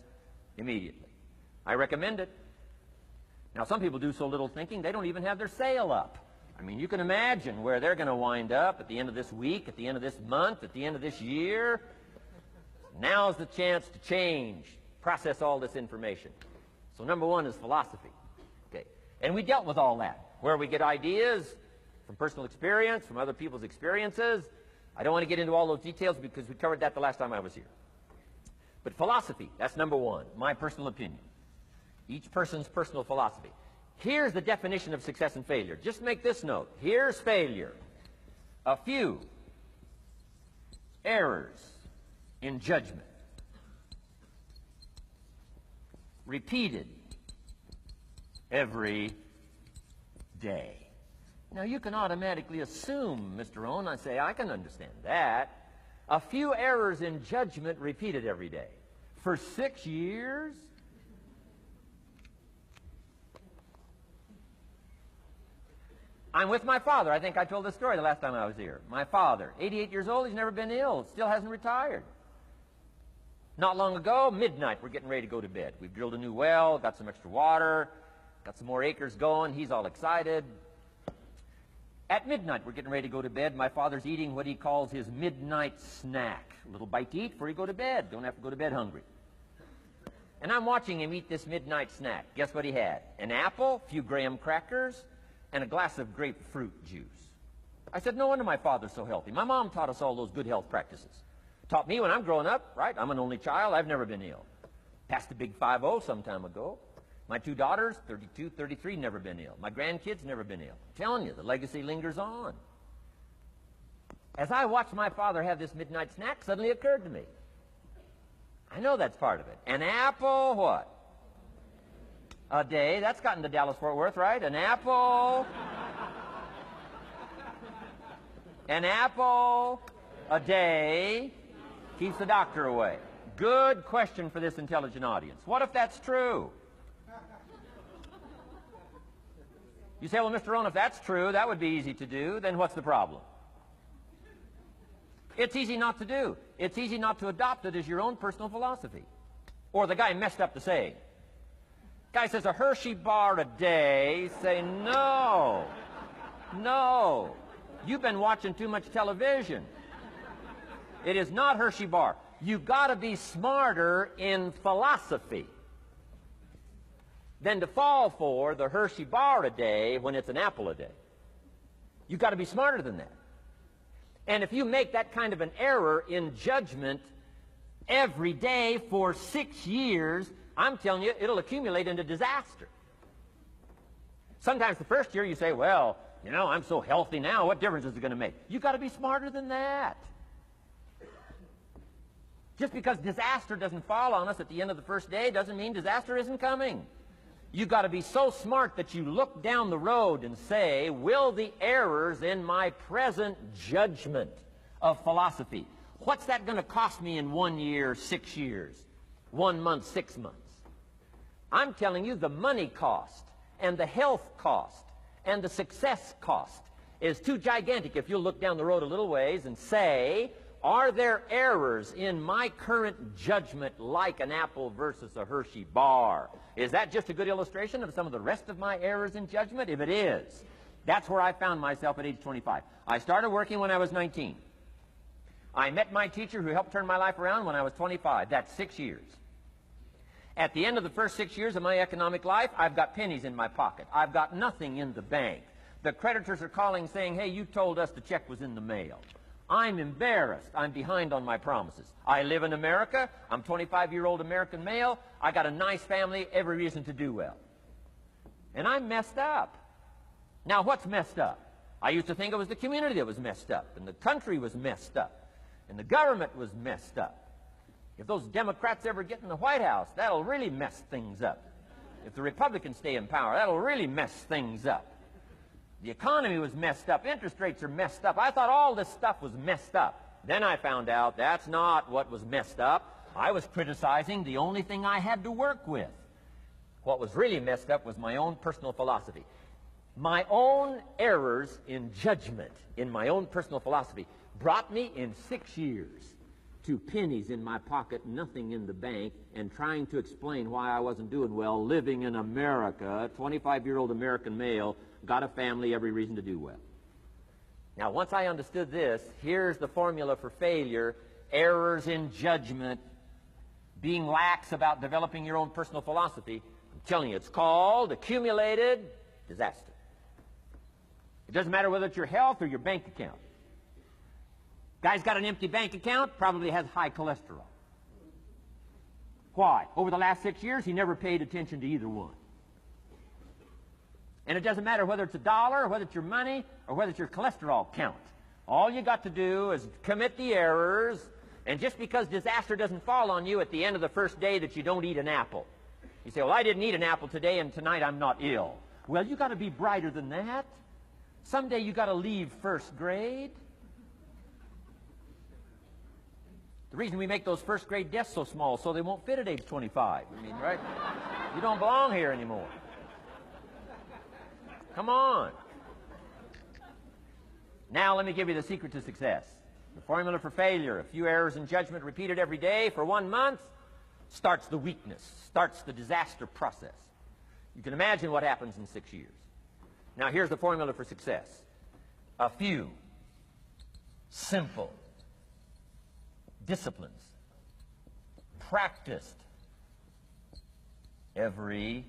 immediately. I recommend it. Now, some people do so little thinking, they don't even have their sail up. I mean, you can imagine where they're going to wind up at the end of this week, at the end of this month, at the end of this year. Now's the chance to change, process all this information. So number one is philosophy. Okay. And we dealt with all that, where we get ideas from personal experience, from other people's experiences. I don't want to get into all those details because we covered that the last time I was here. But philosophy, that's number one, my personal opinion. Each person's personal philosophy. Here's the definition of success and failure. Just make this note. Here's failure. A few errors in judgment, repeated every day. Now, you can automatically assume, Mr. Owen, I say, I can understand that. A few errors in judgment repeated every day. For 6 years? I'm with my father. I think I told this story the last time I was here. My father, 88 years old, he's never been ill, still hasn't retired. Not long ago, midnight, we're getting ready to go to bed. We've drilled a new well, got some extra water, got some more acres going. He's all excited. At midnight, we're getting ready to go to bed. My father's eating what he calls his midnight snack. A little bite to eat before you go to bed. Don't have to go to bed hungry. And I'm watching him eat this midnight snack. Guess what he had? An apple, a few graham crackers, and a glass of grapefruit juice. I said, no wonder my father's so healthy. My mom taught us all those good health practices. Taught me when I'm growing up, right? I'm an only child. I've never been ill. Passed the big 5-0 some time ago. My 2 daughters, 32, 33, never been ill. My grandkids, never been ill. I'm telling you, the legacy lingers on. As I watched my father have this midnight snack, suddenly occurred to me. I know that's part of it. An apple, what? A day. That's gotten to Dallas-Fort Worth, right? An apple. An apple a day keeps the doctor away. Good question for this intelligent audience. What if that's true? You say, well, Mr. Owen, if that's true, that would be easy to do. Then what's the problem? It's easy not to do. It's easy not to adopt it as your own personal philosophy. Or the guy messed up the saying. Guy says a Hershey bar a day. Say, no. No. You've been watching too much television. It is not Hershey bar. You've got to be smarter in philosophy than to fall for the Hershey bar a day when it's an apple a day. You've got to be smarter than that. And if you make that kind of an error in judgment every day for 6 years, I'm telling you, it'll accumulate into disaster. Sometimes the first year you say, well, you know, I'm so healthy now, what difference is it going to make? You've got to be smarter than that. Just because disaster doesn't fall on us at the end of the first day doesn't mean disaster isn't coming. You've got to be so smart that you look down the road and say, will the errors in my present judgment of philosophy, what's that going to cost me in 1 year, 6 years, 1 month, 6 months? I'm telling you the money cost and the health cost and the success cost is too gigantic if you'll look down the road a little ways and say, Are there errors in my current judgment like an apple versus a Hershey bar? Is that just a good illustration of some of the rest of my errors in judgment? If it is, that's where I found myself at age 25. I started working when I was 19. I met my teacher who helped turn my life around when I was 25. That's 6 years. At the end of the first 6 years of my economic life, I've got pennies in my pocket. I've got nothing in the bank. The creditors are calling saying, hey, you told us the check was in the mail. I'm embarrassed. I'm behind on my promises. I live in America. I'm 25-year-old American male. I got a nice family, every reason to do well. And I'm messed up. Now, what's messed up? I used to think it was the community that was messed up, and the country was messed up, and the government was messed up. If those Democrats ever get in the White House, that'll really mess things up. If the Republicans stay in power, that'll really mess things up. The economy was messed up. Interest rates are messed up. I thought all this stuff was messed up. Then I found out that's not what was messed up. I was criticizing the only thing I had to work with. What was really messed up was my own personal philosophy. My own errors in judgment in my own personal philosophy brought me in 6 years to pennies in my pocket, nothing in the bank, and trying to explain why I wasn't doing well, living in America, 25-year-old American male, got a family, every reason to do well. Now, once I understood this, here's the formula for failure: errors in judgment, being lax about developing your own personal philosophy. I'm telling you, it's called accumulated disaster. It doesn't matter whether it's your health or your bank account. Guy's got an empty bank account, probably has high cholesterol. Why? Over the last 6 years, he never paid attention to either one. And it doesn't matter whether it's a dollar, or whether it's your money, or whether it's your cholesterol count. All you got to do is commit the errors, and just because disaster doesn't fall on you at the end of the first day that you don't eat an apple. You say, well, I didn't eat an apple today, and tonight I'm not ill. Well, you got to be brighter than that. Someday you got to leave first grade. The reason we make those first grade desks so small so they won't fit at age 25. I mean, right? You don't belong here anymore. Come on. Now let me give you the secret to success. The formula for failure: a few errors in judgment repeated every day for 1 month starts the weakness, starts the disaster process. You can imagine what happens in 6 years. Now here's the formula for success: a few simple disciplines practiced every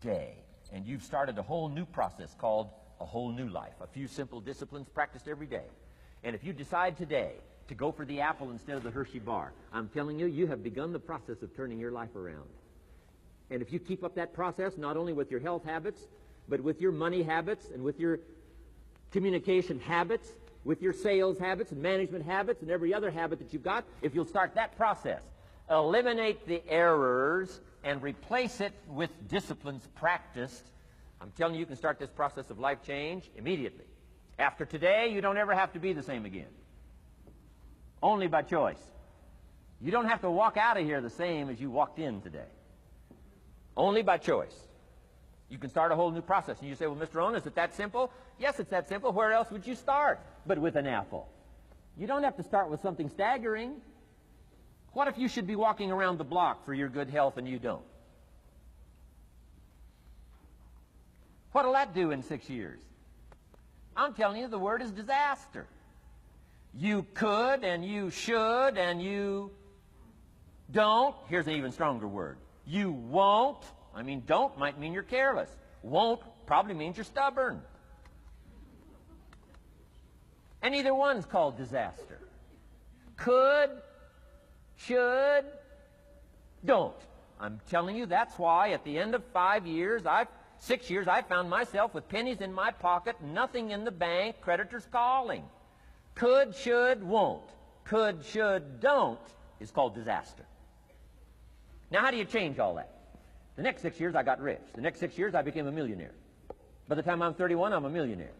day. And you've started a whole new process called a whole new life. A few simple disciplines practiced every day. And if you decide today to go for the apple instead of the Hershey bar, I'm telling you, you have begun the process of turning your life around. And if you keep up that process, not only with your health habits, but with your money habits and with your communication habits, with your sales habits and management habits and every other habit that you've got, if you'll start that process, eliminate the errors and replace it with disciplines practiced, I'm telling you can start this process of life change immediately. After today, you don't ever have to be the same again. Only by choice. You don't have to walk out of here the same as you walked in today. Only by choice. You can start a whole new process. And you say, well, Mr. Owen, is it that simple? Yes, it's that simple. Where else would you start but with an apple? You don't have to start with something staggering. What if you should be walking around the block for your good health and you don't? What'll that do in 6 years? I'm telling you, the word is disaster. You could and you should and you don't. Here's an even stronger word. You won't. I mean, don't might mean you're careless. Won't probably means you're stubborn. And either one's called disaster. Could, should, don't. I'm telling you, that's why at the end of 6 years, I found myself with pennies in my pocket, nothing in the bank, creditors calling. Could, should, won't. Could, should, don't is called disaster. Now, how do you change all that? The next 6 years, I got rich. The next 6 years, I became a millionaire. By the time I'm 31, I'm a millionaire.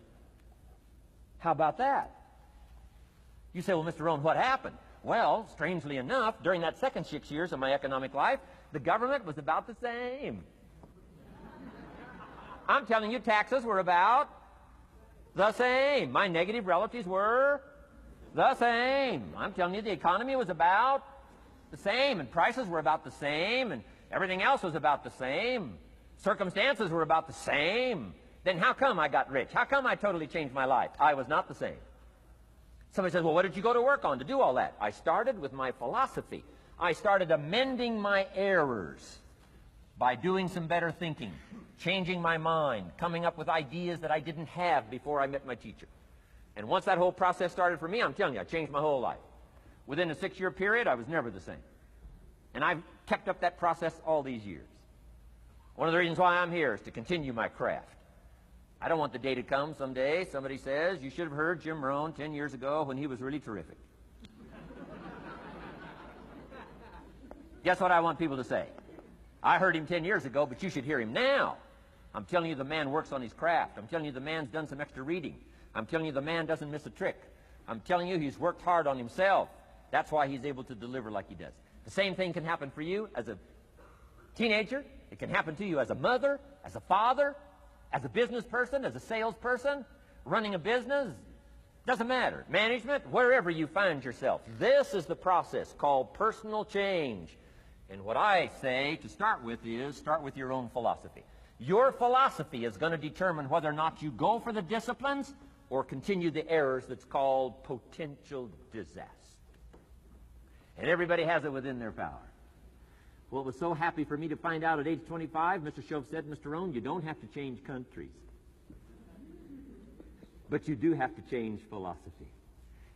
How about that? You say, well, Mr. Rohn, what happened? Well, strangely enough, during that second 6 years of my economic life, the government was about the same. I'm telling you, taxes were about the same. My negative relatives were The same. I'm telling you, the economy was about the same, and prices were about the same, and everything else was about the same. Circumstances were about the same. Then how come I got rich? How come I totally changed my life? I was not the same. Somebody says, well, what did you go to work on to do all that? I started with my philosophy. I started amending my errors by doing some better thinking, changing my mind, coming up with ideas that I didn't have before I met my teacher. And once that whole process started for me, I'm telling you, I changed my whole life. Within a 6-year period, I was never the same. And I've kept up that process all these years. One of the reasons why I'm here is to continue my craft. I don't want the day to come someday somebody says, you should have heard Jim Rohn 10 years ago when he was really terrific. Guess what I want people to say? I heard him 10 years ago, but you should hear him now. I'm telling you the man works on his craft. I'm telling you the man's done some extra reading. I'm telling you the man doesn't miss a trick. I'm telling you he's worked hard on himself. That's why he's able to deliver like he does. The same thing can happen for you as a teenager. It can happen to you as a mother, as a father, as a business person, as a salesperson, running a business. Doesn't matter. Management, wherever you find yourself. This is the process called personal change. And what I say to start with is start with your own philosophy. Your philosophy is going to determine whether or not you go for the disciplines or continue the errors that's called potential disaster. And everybody has it within their power. Well, it was so happy for me to find out at age 25, Mr. Shove said, Mr. Rohn, you don't have to change countries. But you do have to change philosophy.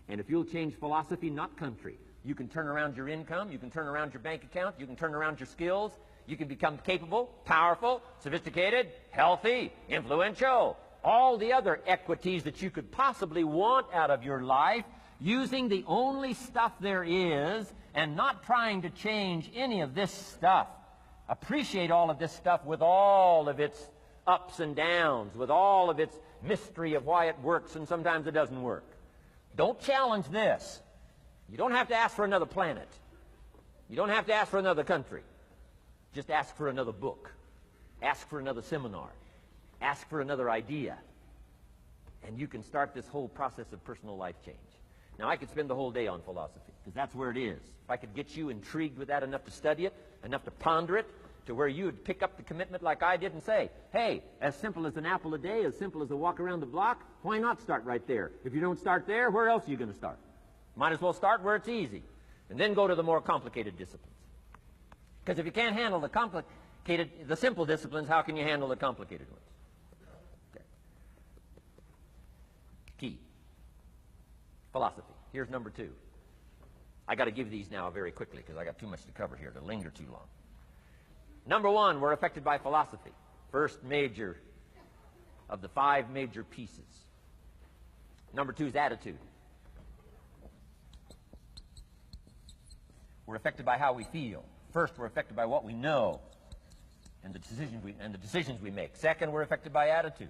And if you'll change philosophy, not country, you can turn around your income, you can turn around your bank account, you can turn around your skills, you can become capable, powerful, sophisticated, healthy, influential, all the other equities that you could possibly want out of your life, using the only stuff there is and not trying to change any of this stuff. Appreciate all of this stuff with all of its ups and downs, with all of its mystery of why it works and sometimes it doesn't work. Don't challenge this. You don't have to ask for another planet. You don't have to ask for another country. Just ask for another book. Ask for another seminar. Ask for another idea. And you can start this whole process of personal life change. Now, I could spend the whole day on philosophy, because that's where it is. If I could get you intrigued with that enough to study it, enough to ponder it, to where you would pick up the commitment like I did and say, hey, as simple as an apple a day, as simple as a walk around the block, why not start right there? If you don't start there, where else are you going to start? Might as well start where it's easy, and then go to the more complicated disciplines. Because if you can't handle the simple disciplines, how can you handle the complicated ones? Okay. Key. Philosophy. Here's number 2. I got to give these now very quickly because I got too much to cover here to linger too long. Number 1, we're affected by philosophy. First major of the 5 major pieces. Number 2 is attitude. We're affected by how we feel. First, we're affected by what we know and the decisions we make. Second, we're affected by attitude,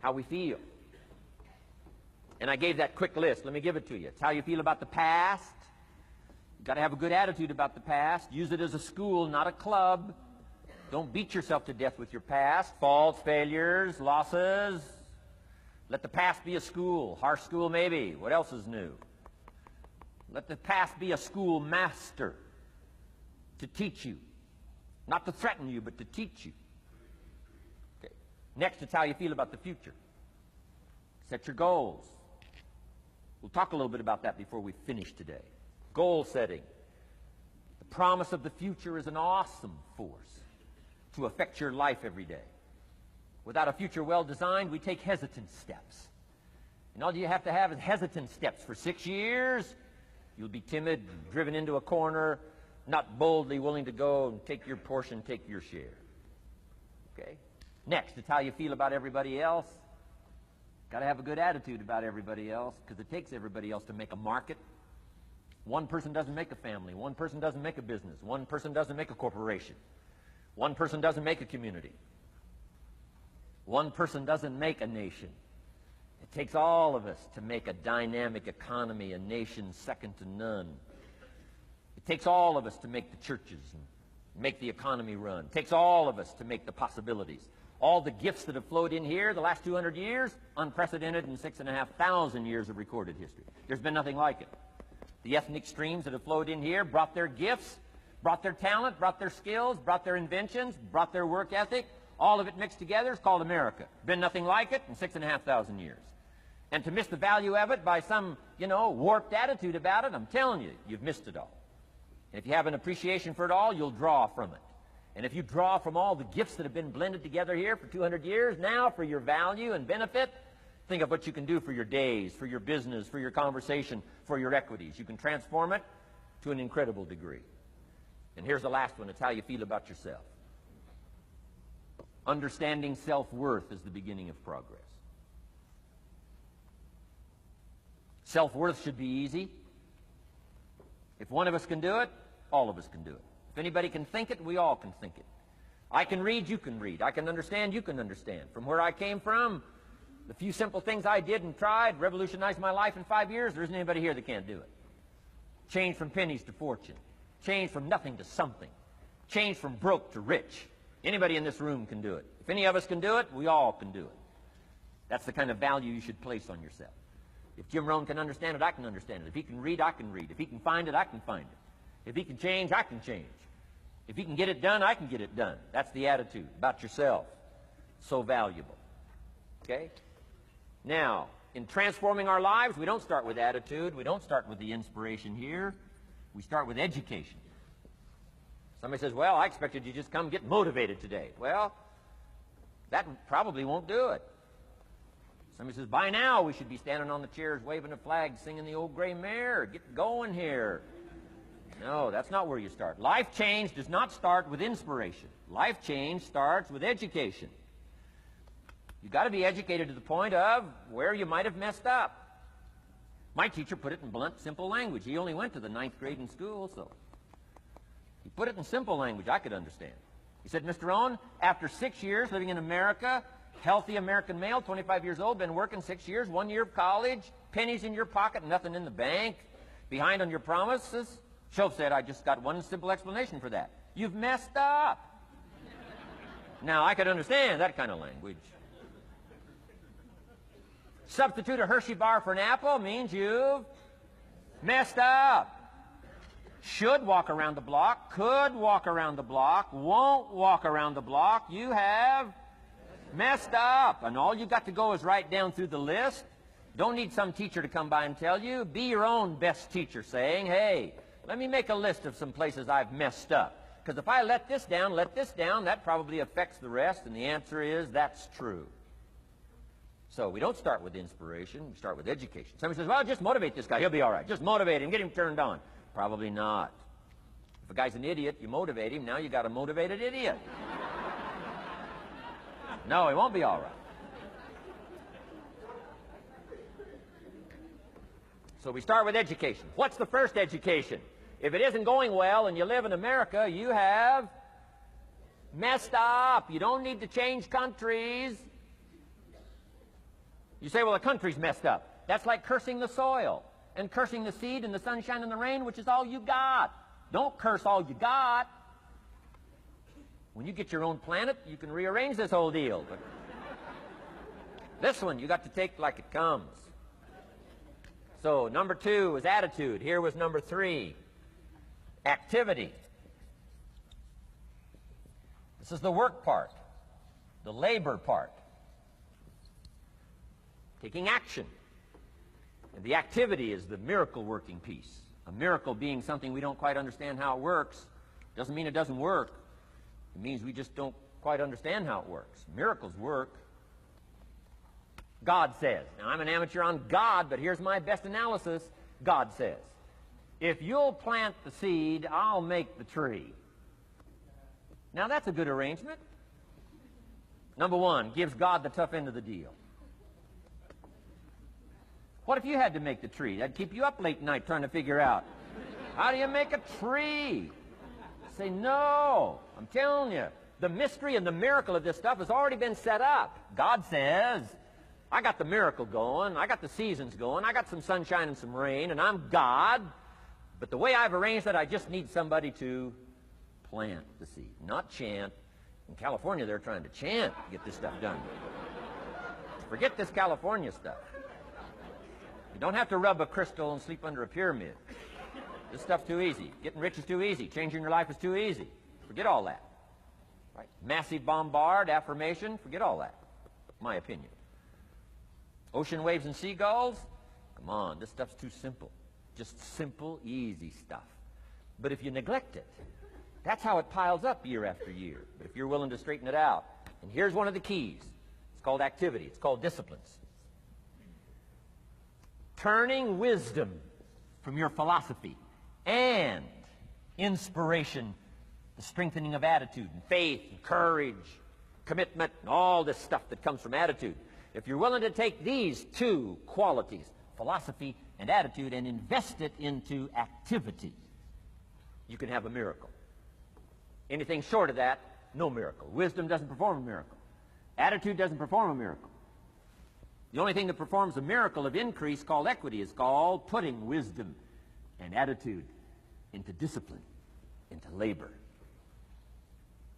how we feel. And I gave that quick list. Let me give it to you. It's how you feel about the past. You've got to have a good attitude about the past. Use it as a school, not a club. Don't beat yourself to death with your past. Faults, failures, losses. Let the past be a school. Harsh school maybe. What else is new? Let the past be a school master to teach you. Not to threaten you, but to teach you. Okay. Next, it's how you feel about the future. Set your goals. We'll talk a little bit about that before we finish today. Goal setting. The promise of the future is an awesome force to affect your life every day. Without a future well designed, we take hesitant steps. And all you have to have is hesitant steps for 6 years. You'll be timid, driven into a corner, not boldly willing to go and take your portion, take your share. Okay? Next, it's how you feel about everybody else. Got to have a good attitude about everybody else, because it takes everybody else to make a market. One person doesn't make a family. One person doesn't make a business. One person doesn't make a corporation. One person doesn't make a community. One person doesn't make a nation. It takes all of us to make a dynamic economy, a nation second to none. It takes all of us to make the churches and make the economy run. It takes all of us to make the possibilities. All the gifts that have flowed in here the last 200 years, unprecedented in 6,500 years of recorded history. There's been nothing like it. The ethnic streams that have flowed in here brought their gifts, brought their talent, brought their skills, brought their inventions, brought their work ethic. All of it mixed together is called America. Been nothing like it in 6,500 years. And to miss the value of it by some, warped attitude about it, I'm telling you, you've missed it all. And if you have an appreciation for it all, you'll draw from it. And if you draw from all the gifts that have been blended together here for 200 years, now for your value and benefit, think of what you can do for your days, for your business, for your conversation, for your equities. You can transform it to an incredible degree. And here's the last one. It's how you feel about yourself. Understanding self-worth is the beginning of progress. Self-worth should be easy. If one of us can do it, all of us can do it. If anybody can think it, we all can think it. I can read, you can read. I can understand, you can understand. From where I came from, the few simple things I did and tried revolutionized my life in 5 years. There isn't anybody here that can't do it. Change from pennies to fortune. Change from nothing to something. Change from broke to rich. Anybody in this room can do it. If any of us can do it, we all can do it. That's the kind of value you should place on yourself. If Jim Rohn can understand it, I can understand it. If he can read, I can read. If he can find it, I can find it. If he can change, I can change. If he can get it done, I can get it done. That's the attitude about yourself. So valuable. Okay? Now, in transforming our lives, we don't start with attitude. We don't start with the inspiration here. We start with education. Somebody says, well, I expected you to just come get motivated today. Well, that probably won't do it. Somebody says, by now we should be standing on the chairs, waving a flag, singing the old gray mare. Get going here. No, that's not where you start. Life change does not start with inspiration. Life change starts with education. You've got to be educated to the point of where you might have messed up. My teacher put it in blunt, simple language. He only went to the 9th grade in school, so he put it in simple language I could understand. He said, Mr. Owen, after 6 years living in America, healthy American male, 25 years old, been working 6 years, 1 year of college, pennies in your pocket, nothing in the bank, behind on your promises. Shoaff said, I just got one simple explanation for that. You've messed up. Now, I could understand that kind of language. Substitute a Hershey bar for an apple means you've messed up. Should walk around the block, could walk around the block, won't walk around the block. You have messed up. And all you got to go is right down through the list. Don't need some teacher to come by and tell you. Be your own best teacher saying, hey, let me make a list of some places I've messed up. Because if I let this down, that probably affects the rest. And the answer is that's true. So we don't start with inspiration. We start with education. Somebody says, well, just motivate this guy. He'll be all right. Just motivate him. Get him turned on. Probably not. If a guy's an idiot, you motivate him. Now you got a motivated idiot. No, he won't be all right. So we start with education. What's the first education? If it isn't going well and you live in America, you have messed up. You don't need to change countries. You say, well, the country's messed up. That's like cursing the soil and cursing the seed and the sunshine and the rain, which is all you got. Don't curse all you got. When you get your own planet, you can rearrange this whole deal. But this one, you got to take like it comes. So number 2 was attitude. Here was number 3, activity. This is the work part, the labor part. Taking action. And the activity is the miracle working piece. A miracle being something we don't quite understand how it works. Doesn't mean it doesn't work. It means we just don't quite understand how it works. Miracles work. God says. Now, I'm an amateur on God, but here's my best analysis. God says, if you'll plant the seed, I'll make the tree. Now, that's a good arrangement. Number 1, gives God the tough end of the deal. What if you had to make the tree? That'd keep you up late night trying to figure out, how do you make a tree? Say, no. I'm telling you, the mystery and the miracle of this stuff has already been set up. God says, I got the miracle going. I got the seasons going. I got some sunshine and some rain, and I'm God. But the way I've arranged it, I just need somebody to plant the seed. Not chant, In California, they're trying to chant to get this stuff done. Forget this California stuff. You don't have to rub a crystal and sleep under a pyramid. This stuff's too easy. Getting rich is too easy. Changing your life is too easy. Forget all that. Right? Massive bombard, affirmation, forget all that. My opinion. Ocean waves and seagulls, come on, this stuff's too simple. Just simple, easy stuff. But if you neglect it, that's how it piles up year after year. But if you're willing to straighten it out, and here's one of the keys. It's called activity. It's called disciplines. Turning wisdom from your philosophy and inspiration, the strengthening of attitude and faith and courage, commitment, and all this stuff that comes from attitude. If you're willing to take these two qualities, philosophy and attitude, and invest it into activity, you can have a miracle. Anything short of that, no miracle. Wisdom doesn't perform a miracle. Attitude doesn't perform a miracle. The only thing that performs a miracle of increase called equity is called putting wisdom and attitude into discipline, into labor.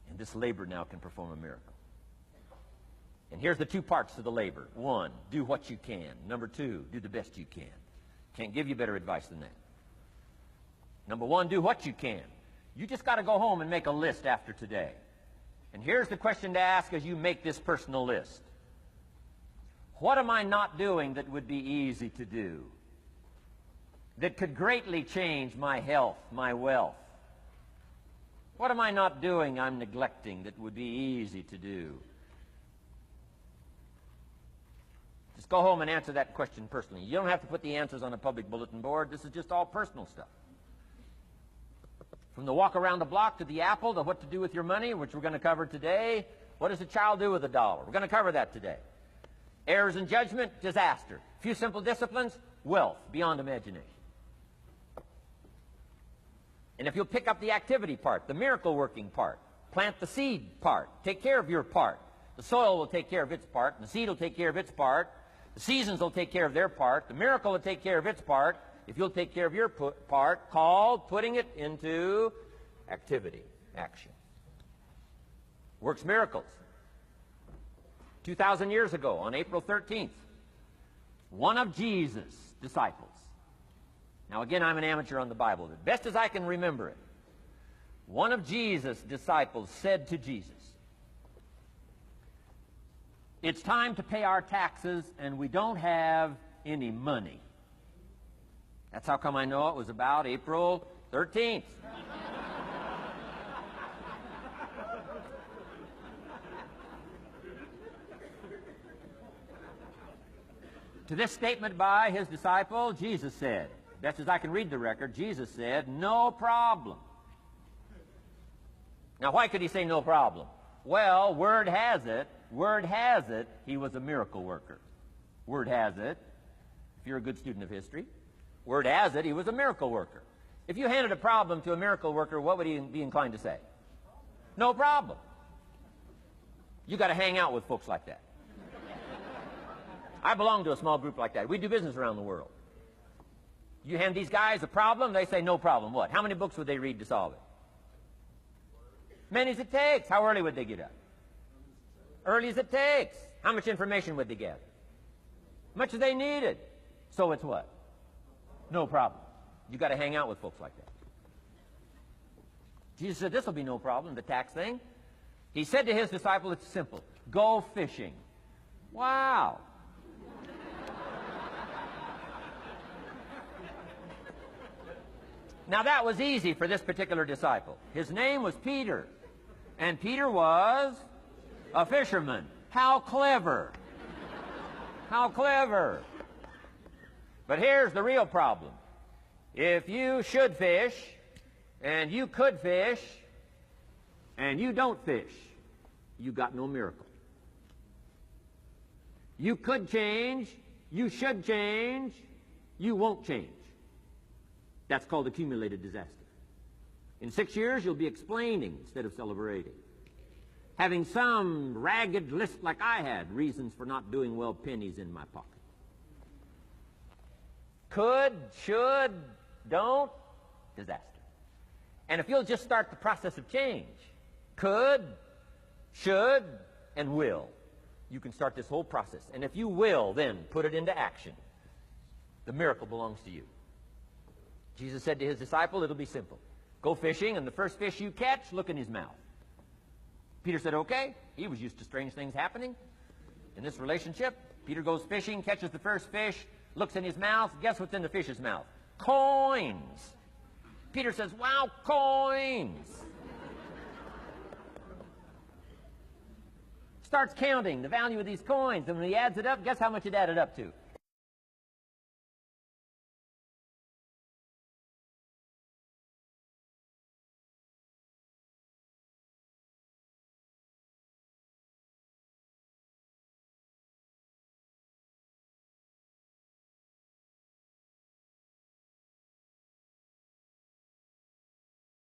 And this labor now can perform a miracle. And here's the two parts to the labor. One, do what you can. Number two, do the best you can. Can't give you better advice than that. Number one, do what you can. You just got to go home and make a list after today. And here's the question to ask as you make this personal list. What am I not doing that would be easy to do? That could greatly change my health, my wealth? What am I not doing I'm neglecting that would be easy to do? Just go home and answer that question personally. You don't have to put the answers on a public bulletin board. This is just all personal stuff. From the walk around the block to the apple to what to do with your money, which we're going to cover today. What does a child do with a dollar? We're going to cover that today. Errors in judgment, disaster. Few simple disciplines, wealth beyond imagination. And if you'll pick up the activity part, the miracle working part, plant the seed part, take care of your part. The soil will take care of its part, and the seed will take care of its part. The seasons will take care of their part. The miracle will take care of its part. If you'll take care of your part, called putting it into activity, action. Works miracles. 2,000 years ago, on April 13th, one of Jesus' disciples. Now again, I'm an amateur on the Bible, but best as I can remember it, one of Jesus' disciples said to Jesus, "It's time to pay our taxes and we don't have any money." That's how come I know it was about April 13th. To this statement by his disciple, Jesus said, best as I can read the record, Jesus said, "No problem." Now, why could he say no problem? Well, word has it, he was a miracle worker. Word has it, if you're a good student of history, word has it, he was a miracle worker. If you handed a problem to a miracle worker, what would he be inclined to say? No problem. You got to hang out with folks like that. I belong to a small group like that. We do business around the world. You hand these guys a problem, they say no problem. What? How many books would they read to solve it? Many as it takes. How early would they get up? Early as it takes. How much information would they gather? Much as they needed. So it's what? No problem. You got to hang out with folks like that. Jesus said, this will be no problem, the tax thing. He said to his disciple, it's simple. Go fishing. Wow. Now that was easy for this particular disciple. His name was Peter. And Peter was a fisherman. How clever. How clever. But here's the real problem. If you should fish, and you could fish, and you don't fish, you got no miracle. You could change, you should change, you won't change. That's called accumulated disaster. In 6 years, you'll be explaining instead of celebrating. Having some ragged list like I had, reasons for not doing well, pennies in my pocket. Could, should, don't, disaster. And if you'll just start the process of change, could, should and will. You can start this whole process. And if you will, then put it into action. The miracle belongs to you. Jesus said to his disciple, it'll be simple. Go fishing, and the first fish you catch, look in his mouth. Peter said, okay. He was used to strange things happening in this relationship. Peter goes fishing, catches the first fish, looks in his mouth. Guess what's in the fish's mouth? Coins. Peter says, wow, coins. Starts counting the value of these coins, and when he adds it up, guess how much it added up to?